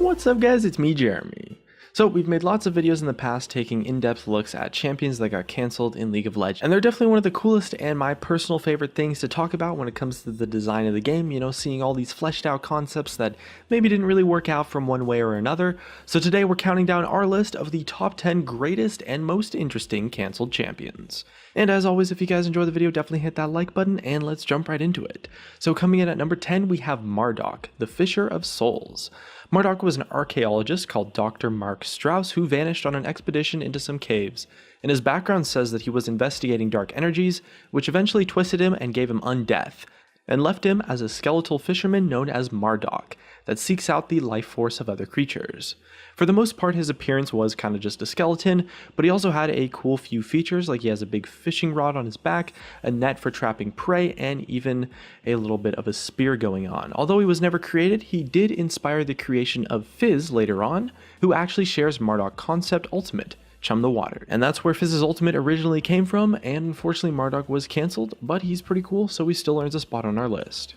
What's up guys, it's me Jeremy. So we've made lots of videos in the past taking in-depth looks at champions that got cancelled in League of Legends, and they're definitely one of the coolest and my personal favorite things to talk about when it comes to the design of the game, you know, seeing all these fleshed out concepts that maybe didn't really work out from one way or another. So today we're counting down our list of the top 10 greatest and most interesting cancelled champions. And as always, if you guys enjoy the video, definitely hit that like button and let's jump right into it. So coming in at number 10, we have Marduk, the Fisher of Souls. Marduk was an archaeologist called Dr. Mark Strauss who vanished on an expedition into some caves, and his background says that he was investigating dark energies, which eventually twisted him and gave him undeath, and left him as a skeletal fisherman known as Marduk, that seeks out the life force of other creatures. For the most part, his appearance was kind of just a skeleton, but he also had a cool few features, like he has a big fishing rod on his back, a net for trapping prey, and even a little bit of a spear going on. Although he was never created, he did inspire the creation of Fizz later on, who actually shares Marduk concept ultimate, Chum the Water. And that's where Fizz's ultimate originally came from, and unfortunately Marduk was cancelled, but he's pretty cool, so he still earns a spot on our list.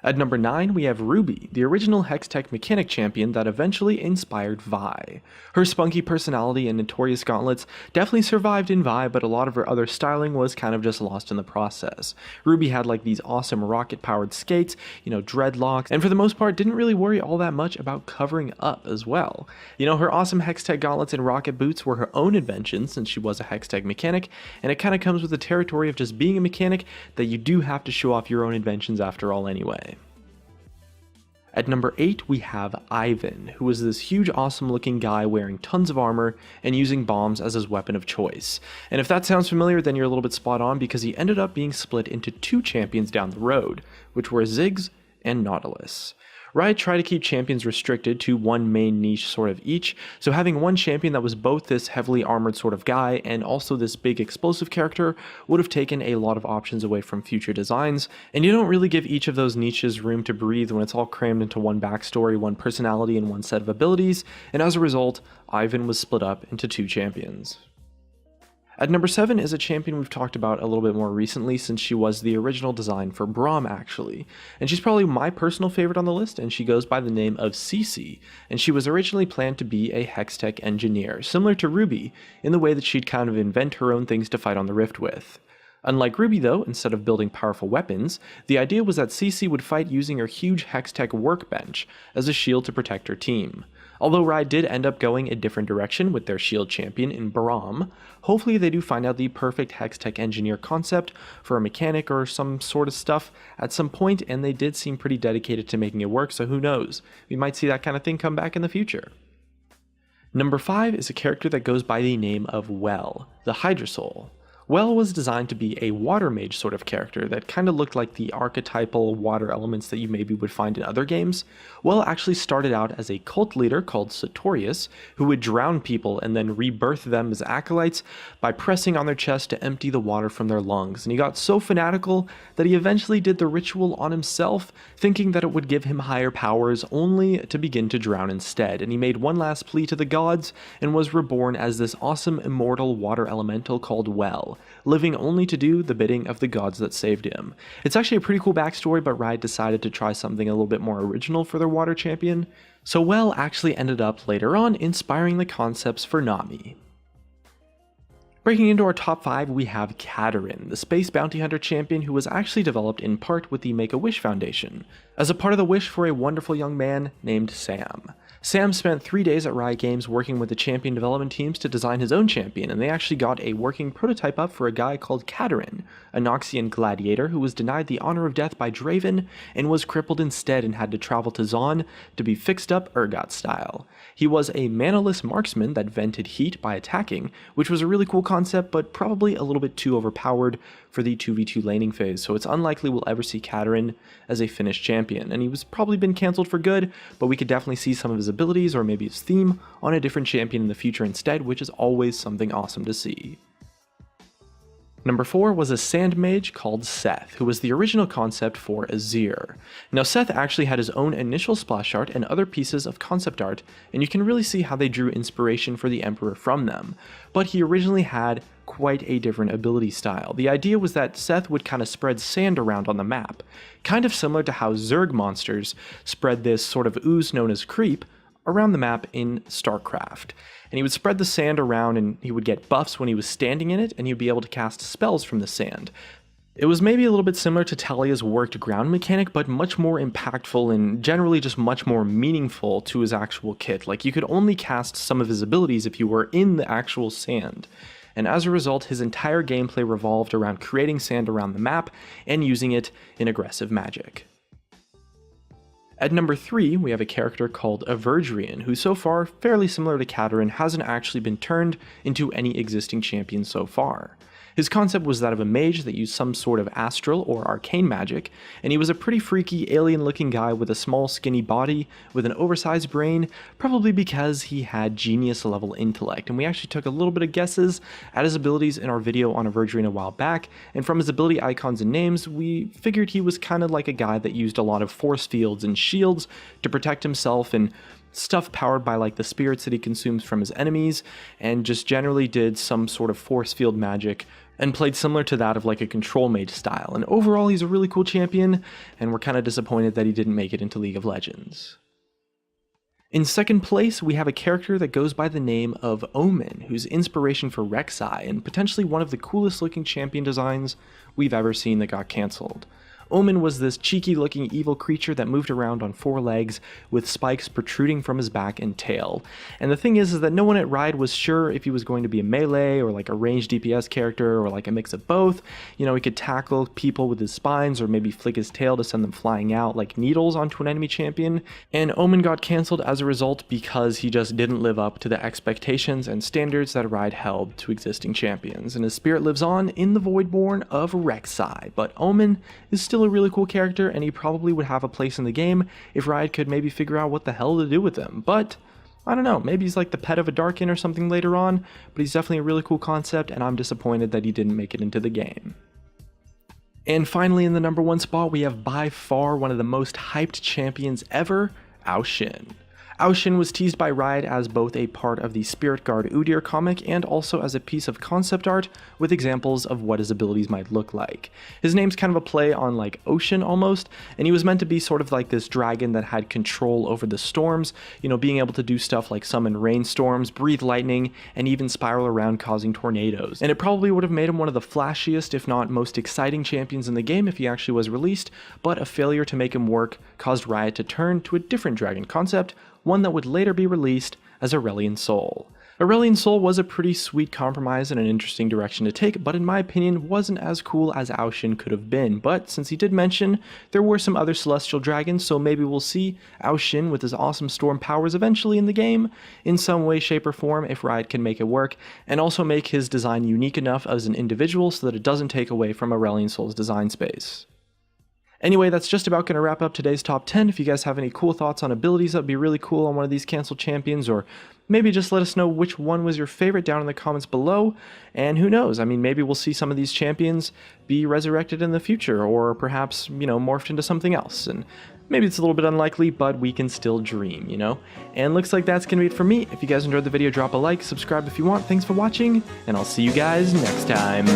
At number 9, we have Ruby, the original Hextech mechanic champion that eventually inspired Vi. Her spunky personality and notorious gauntlets definitely survived in Vi, but a lot of her other styling was kind of just lost in the process. Ruby had like these awesome rocket-powered skates, you know, dreadlocks, and for the most part didn't really worry all that much about covering up as well. You know, her awesome Hextech gauntlets and rocket boots were her own invention since she was a Hextech mechanic, and it kind of comes with the territory of just being a mechanic that you do have to show off your own inventions after all anyway. At number 8, we have Ivan, who was this huge awesome looking guy wearing tons of armor and using bombs as his weapon of choice. And if that sounds familiar, then you're a little bit spot on, because he ended up being split into two champions down the road, which were Ziggs and Nautilus. Riot tried to keep champions restricted to one main niche sort of each, so having one champion that was both this heavily armored sort of guy and also this big explosive character would have taken a lot of options away from future designs, and you don't really give each of those niches room to breathe when it's all crammed into one backstory, one personality, and one set of abilities, and as a result, Ivan was split up into two champions. At number 7 is a champion we've talked about a little bit more recently, since she was the original design for Braum actually, and she's probably my personal favorite on the list, and she goes by the name of Cece, and she was originally planned to be a Hextech engineer, similar to Ruby, in the way that she'd kind of invent her own things to fight on the Rift with. Unlike Ruby though, instead of building powerful weapons, the idea was that Cece would fight using her huge Hextech workbench as a shield to protect her team. Although Riot did end up going a different direction with their shield champion in Braum, hopefully they do find out the perfect Hextech engineer concept for a mechanic or some sort of stuff at some point, and they did seem pretty dedicated to making it work, so who knows, we might see that kind of thing come back in the future. Number 5 is a character that goes by the name of Well, the Hydrasoul. Well was designed to be a water mage sort of character that kind of looked like the archetypal water elements that you maybe would find in other games. Well actually started out as a cult leader called Sartorius, who would drown people and then rebirth them as acolytes by pressing on their chest to empty the water from their lungs, and he got so fanatical that he eventually did the ritual on himself, thinking that it would give him higher powers, only to begin to drown instead, and he made one last plea to the gods and was reborn as this awesome immortal water elemental called Well, living only to do the bidding of the gods that saved him. It's actually a pretty cool backstory, but Riot decided to try something a little bit more original for their water champion, so Well actually ended up later on inspiring the concepts for Nami. Breaking into our top 5, we have Katarine, the space bounty hunter champion who was actually developed in part with the Make-A-Wish Foundation, as a part of the wish for a wonderful young man named Sam. Sam spent 3 days at Riot Games working with the champion development teams to design his own champion, and they actually got a working prototype up for a guy called Katarine, a Noxian gladiator who was denied the honor of death by Draven and was crippled instead and had to travel to Zaun to be fixed up Urgot style. He was a manaless marksman that vented heat by attacking, which was a really cool concept, but probably a little bit too overpowered for the 2v2 laning phase, so it's unlikely we'll ever see Katarine as a finished champion, and he was probably been cancelled for good, but we could definitely see some of his abilities or maybe his theme on a different champion in the future instead, which is always something awesome to see. Number 4 was a sand mage called Seth, who was the original concept for Azir. Now Seth actually had his own initial splash art and other pieces of concept art, and you can really see how they drew inspiration for the Emperor from them, but he originally had quite a different ability style. The idea was that Seth would kind of spread sand around on the map, kind of similar to how Zerg monsters spread this sort of ooze known as creep around the map in StarCraft. And he would spread the sand around and he would get buffs when he was standing in it, and he would be able to cast spells from the sand. It was maybe a little bit similar to Talia's worked ground mechanic, but much more impactful and generally just much more meaningful to his actual kit. Like, you could only cast some of his abilities if you were in the actual sand. And as a result, his entire gameplay revolved around creating sand around the map and using it in aggressive magic. At number 3, we have a character called Averdrian, who so far, fairly similar to Katarine, hasn't actually been turned into any existing champion so far. His concept was that of a mage that used some sort of astral or arcane magic, and he was a pretty freaky alien-looking guy with a small skinny body with an oversized brain, probably because he had genius-level intellect. And we actually took a little bit of guesses at his abilities in our video on Averdrian a while back, and from his ability icons and names, we figured he was kind of like a guy that used a lot of force fields and shields to protect himself, and stuff powered by like the spirits that he consumes from his enemies, and just generally did some sort of force field magic and played similar to that of like a control mage style. And overall, he's a really cool champion, and we're kind of disappointed that he didn't make it into League of Legends. In second place, we have a character that goes by the name of Omen, who's inspiration for Rek'Sai, and potentially one of the coolest looking champion designs we've ever seen that got cancelled. Omen was this cheeky looking evil creature that moved around on 4 legs with spikes protruding from his back and tail. And the thing is that no one at Riot was sure if he was going to be a melee or like a ranged DPS character or like a mix of both. You know, he could tackle people with his spines or maybe flick his tail to send them flying out like needles onto an enemy champion. And Omen got cancelled as a result because he just didn't live up to the expectations and standards that Riot held to existing champions. And his spirit lives on in the Voidborn of Rek'Sai, but Omen is still a really cool character, and he probably would have a place in the game if Riot could maybe figure out what the hell to do with him. But I don't know, maybe he's like the pet of a Darkin or something later on, but he's definitely a really cool concept, and I'm disappointed that he didn't make it into the game. And finally, in the number 1 spot, we have by far one of the most hyped champions ever, Ao Shin. Ao Shin was teased by Riot as both a part of the Spirit Guard Udyr comic and also as a piece of concept art with examples of what his abilities might look like. His name's kind of a play on like ocean almost, and he was meant to be sort of like this dragon that had control over the storms, you know, being able to do stuff like summon rainstorms, breathe lightning, and even spiral around causing tornadoes. And it probably would have made him one of the flashiest, if not most exciting champions in the game if he actually was released, but a failure to make him work caused Riot to turn to a different dragon concept, one that would later be released as Aurelion Sol. Aurelion Sol was a pretty sweet compromise and an interesting direction to take, but in my opinion wasn't as cool as Ao Shin could have been. But since he did mention there were some other celestial dragons, so maybe we'll see Ao Shin with his awesome storm powers eventually in the game, in some way, shape, or form if Riot can make it work, and also make his design unique enough as an individual so that it doesn't take away from Aurelion Sol's design space. Anyway, that's just about going to wrap up today's top 10. If you guys have any cool thoughts on abilities that would be really cool on one of these canceled champions, or maybe just let us know which one was your favorite down in the comments below. And who knows, I mean, maybe we'll see some of these champions be resurrected in the future, or perhaps, you know, morphed into something else. And maybe it's a little bit unlikely, but we can still dream, you know? And looks like that's going to be it for me. If you guys enjoyed the video, drop a like, subscribe if you want. Thanks for watching, and I'll see you guys next time.